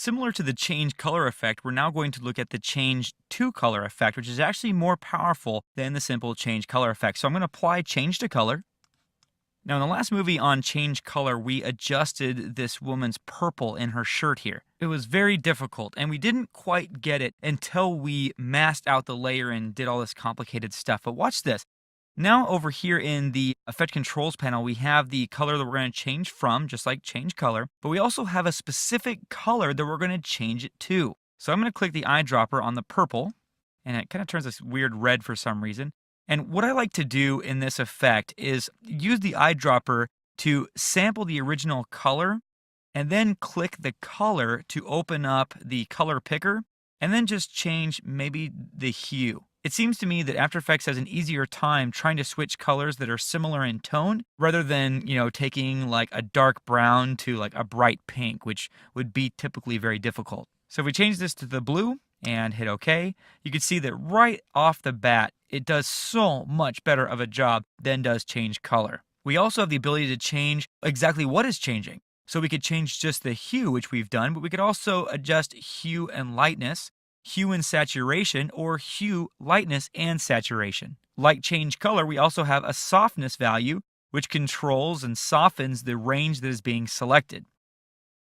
Similar to the change color effect, we're now going to look at the change to color effect, which is actually more powerful than the simple change color effect. So I'm going to apply change to color. Now, in the last movie on change color, we adjusted this woman's purple in her shirt here. It was very difficult, and we didn't quite get it until we masked out the layer and did all this complicated stuff. But watch this. Now over here in the effect controls panel, we have the color that we're going to change from, just like change color, but we also have a specific color that we're going to change it to. So I'm going to click the eyedropper on the purple, and it kind of turns this weird red for some reason. And what I like to do in this effect is use the eyedropper to sample the original color and then click the color to open up the color picker and then just change maybe the hue. It seems to me that After Effects has an easier time trying to switch colors that are similar in tone rather than, taking like a dark brown to like a bright pink, which would be typically very difficult. So if we change this to the blue and hit OK, you can see that right off the bat, it does so much better of a job than does change color. We also have the ability to change exactly what is changing. So we could change just the hue, which we've done, but we could also adjust hue and lightness, hue and saturation, or hue, lightness, and saturation. Like change color, we also have a softness value, which controls and softens the range that is being selected.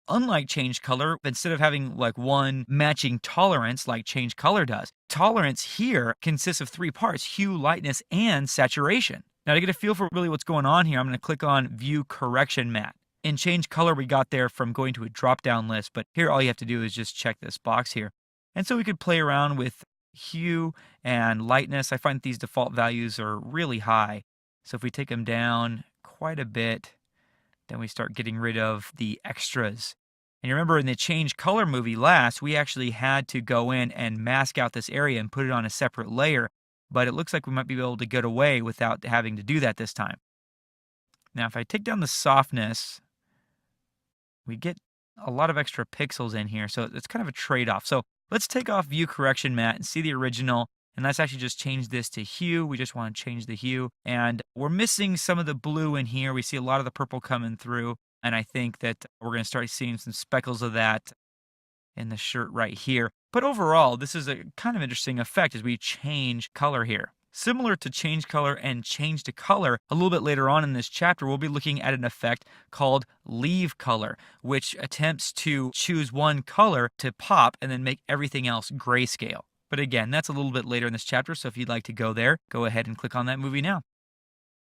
Unlike change color, instead of having like one matching tolerance like change color does, tolerance here consists of three parts: hue, lightness, and saturation. Now to get a feel for really what's going on here, I'm going to click on View Correction Matte. In change color, we got there from going to a drop-down list, but here all you have to do is just check this box here. And so we could play around with hue and lightness. I find these default values are really high. So if we take them down quite a bit, then we start getting rid of the extras. And you remember in the change color movie last, we actually had to go in and mask out this area and put it on a separate layer. But it looks like we might be able to get away without having to do that this time. Now, if I take down the softness, we get a lot of extra pixels in here. So it's kind of a trade-off. So let's take off View Correction Matte and see the original. And let's actually just change this to hue. We just want to change the hue. And we're missing some of the blue in here. We see a lot of the purple coming through. And I think that we're going to start seeing some speckles of that in the shirt right here. But overall, this is a kind of interesting effect as we change color here. Similar to change color and change to color, a little bit later on in this chapter, we'll be looking at an effect called leave color, which attempts to choose one color to pop and then make everything else grayscale. But again, that's a little bit later in this chapter, so if you'd like to go there, go ahead and click on that movie now.